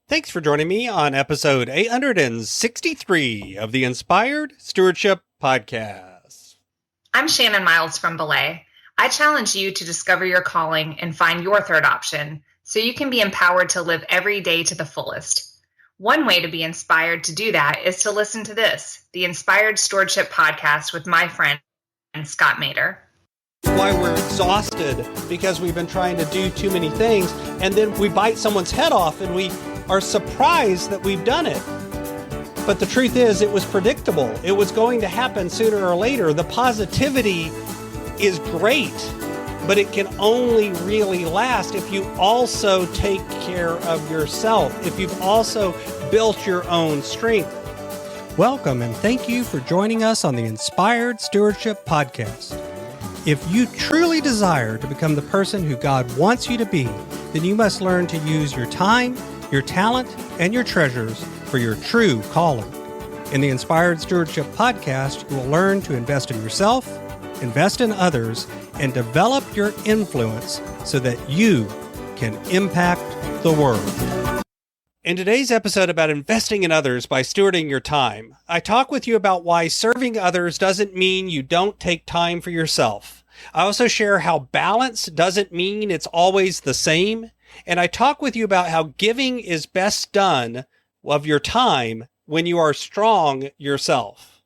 Thanks for joining me on episode 863 of the Inspired Stewardship Podcast. I'm Shannon Miles from Belay. I challenge you to discover your calling and find your third option so you can be empowered to live every day to the fullest. One way to be inspired to do that is to listen to this, the Inspired Stewardship Podcast with my friend, Scott Mader. Why we're exhausted because we've been trying to do too many things, and then we bite someone's head off and we are surprised that we've done it. But the truth is, it was predictable. It was going to happen sooner or later. The positivity is great, but it can only really last if you also take care of yourself, if you've also built your own strength. Welcome, and thank you for joining us on the Inspired Stewardship Podcast. If you truly desire to become the person who God wants you to be, then you must learn to use your time, your talent, and your treasures for your true calling. In the Inspired Stewardship Podcast, you will learn to invest in yourself, invest in others, and develop your influence so that you can impact the world. In today's episode about investing in others by stewarding your time, I talk with you about why serving others doesn't mean you don't take time for yourself. I also share how balance doesn't mean it's always the same. And I talk with you about how giving is best done of your time when you are strong yourself.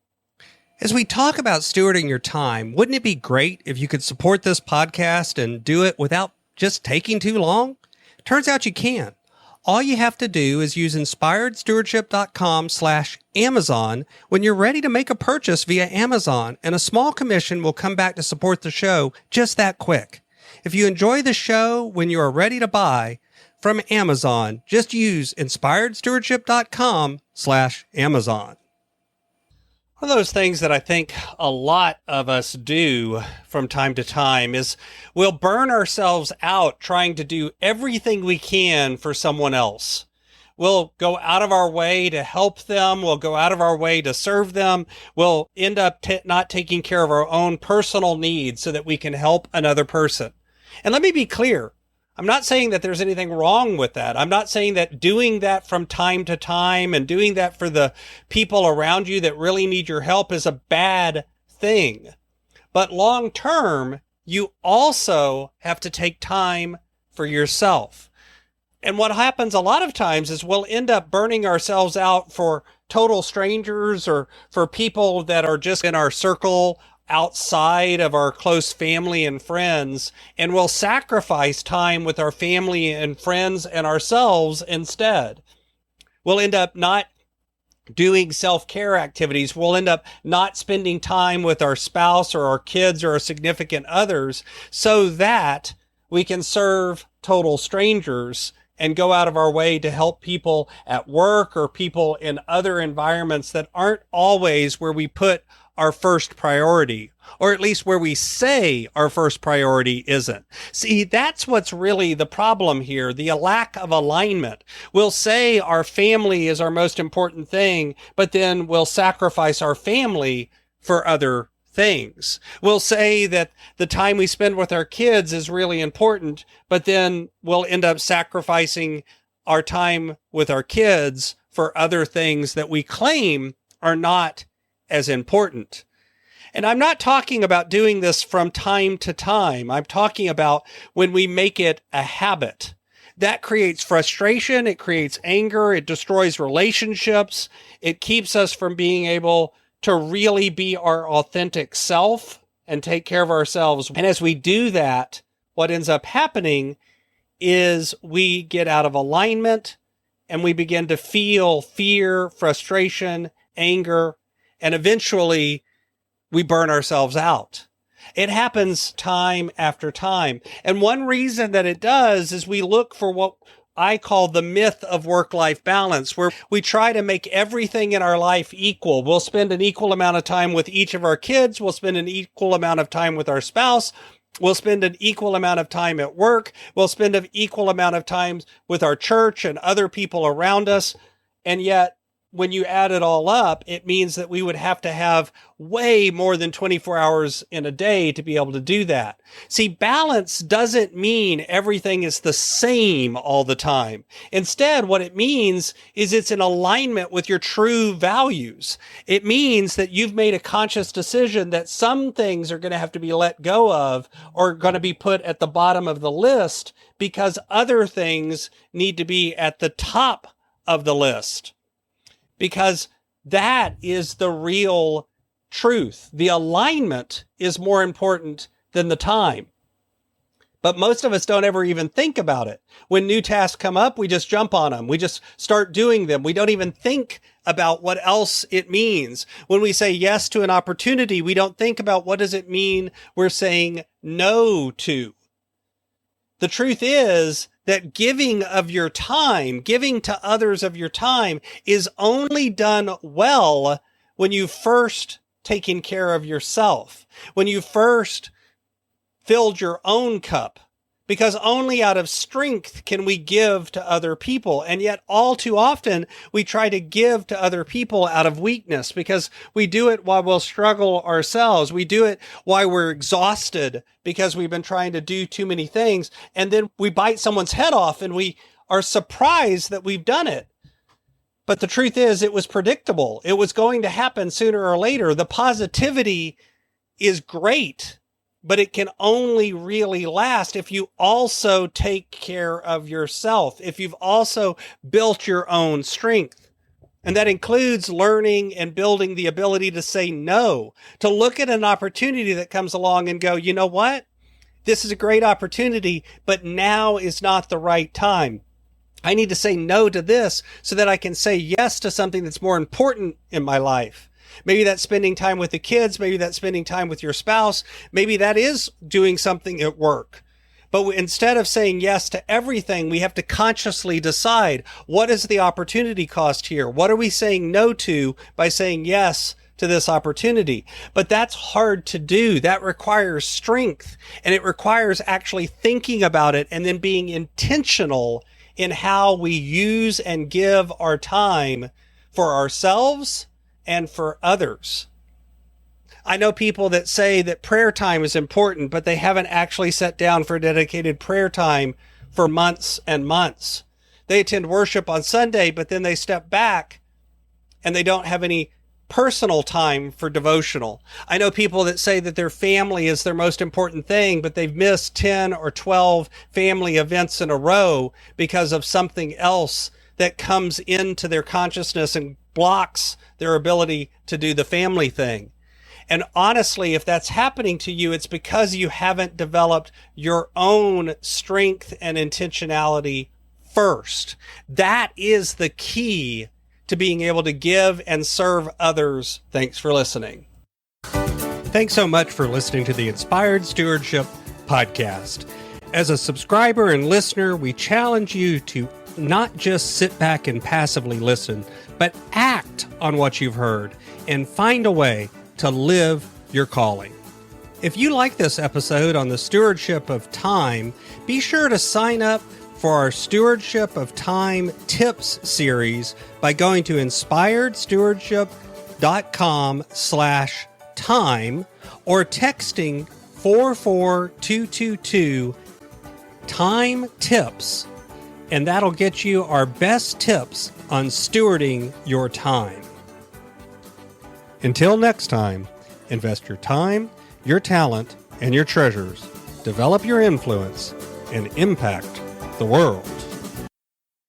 As we talk about stewarding your time, wouldn't it be great if you could support this podcast and do it without just taking too long? Turns out you can. All you have to do is use inspiredstewardship.com/Amazon when you're ready to make a purchase via Amazon, and a small commission will come back to support the show just that quick. If you enjoy the show when you are ready to buy from Amazon, just use inspiredstewardship.com/Amazon. One of those things that I think a lot of us do from time to time is we'll burn ourselves out trying to do everything we can for someone else. We'll go out of our way to help them. We'll go out of our way to serve them. We'll end up not taking care of our own personal needs so that we can help another person. And let me be clear. I'm not saying that there's anything wrong with that. I'm not saying that doing that from time to time and doing that for the people around you that really need your help is a bad thing. But long term, you also have to take time for yourself. And what happens a lot of times is we'll end up burning ourselves out for total strangers or for people that are just in our circle outside of our close family and friends, and we'll sacrifice time with our family and friends and ourselves instead. We'll end up not doing self-care activities. We'll end up not spending time with our spouse or our kids or our significant others so that we can serve total strangers and go out of our way to help people at work or people in other environments that aren't always where we put our first priority, or at least where we say our first priority isn't. See, that's what's really the problem here, the lack of alignment. We'll say our family is our most important thing, but then we'll sacrifice our family for other things. We'll say that the time we spend with our kids is really important, but then we'll end up sacrificing our time with our kids for other things that we claim are not as important. And I'm not talking about doing this from time to time. I'm talking about when we make it a habit. That creates frustration. It creates anger. It destroys relationships. It keeps us from being able to really be our authentic self and take care of ourselves. And as we do that, what ends up happening is we get out of alignment and we begin to feel fear, frustration, anger, and eventually we burn ourselves out. It happens time after time. And one reason that it does is we look for what I call the myth of work-life balance, where we try to make everything in our life equal. We'll spend an equal amount of time with each of our kids. We'll spend an equal amount of time with our spouse. We'll spend an equal amount of time at work. We'll spend an equal amount of time with our church and other people around us. And yet when you add it all up, it means that we would have to have way more than 24 hours in a day to be able to do that. See, balance doesn't mean everything is the same all the time. Instead, what it means is it's in alignment with your true values. It means that you've made a conscious decision that some things are going to have to be let go of or going to be put at the bottom of the list because other things need to be at the top of the list. Because that is the real truth. The alignment is more important than the time. But most of us don't ever even think about it. When new tasks come up, we just jump on them. We just start doing them. We don't even think about what else it means. When we say yes to an opportunity, we don't think about what does it mean we're saying no to. The truth is that giving of your time, giving to others of your time is only done well when you first taken care of yourself, when you first filled your own cup, because only out of strength can we give to other people. And yet all too often we try to give to other people out of weakness because we do it while we'll struggle ourselves. We do it while we're exhausted because we've been trying to do too many things. And then we bite someone's head off and we are surprised that we've done it. But the truth is it was predictable. It was going to happen sooner or later. The positivity is great, but it can only really last if you also take care of yourself, if you've also built your own strength. And that includes learning and building the ability to say no, to look at an opportunity that comes along and go, you know what? This is a great opportunity, but now is not the right time. I need to say no to this so that I can say yes to something that's more important in my life. Maybe that's spending time with the kids. Maybe that's spending time with your spouse. Maybe that is doing something at work. But instead of saying yes to everything, we have to consciously decide, what is the opportunity cost here? What are we saying no to by saying yes to this opportunity? But that's hard to do. That requires strength, and it requires actually thinking about it and then being intentional in how we use and give our time for ourselves and for others. I know people that say that prayer time is important, but they haven't actually sat down for dedicated prayer time for months and months. They attend worship on Sunday, but then they step back and they don't have any personal time for devotional. I know people that say that their family is their most important thing, but they've missed 10 or 12 family events in a row because of something else that comes into their consciousness and blocks their ability to do the family thing. And honestly, if that's happening to you, it's because you haven't developed your own strength and intentionality first. That is the key to being able to give and serve others. Thanks for listening. Thanks so much for listening to the Inspired Stewardship Podcast. As a subscriber and listener, we challenge you to not just sit back and passively listen, but act on what you've heard and find a way to live your calling. If you like this episode on the stewardship of time, be sure to sign up for our Stewardship of Time Tips series by going to inspiredstewardship.com/time or texting 44222 time tips, and that'll get you our best tips on stewarding your time. Until next time, invest your time, your talent, and your treasures. Develop your influence and impact the world.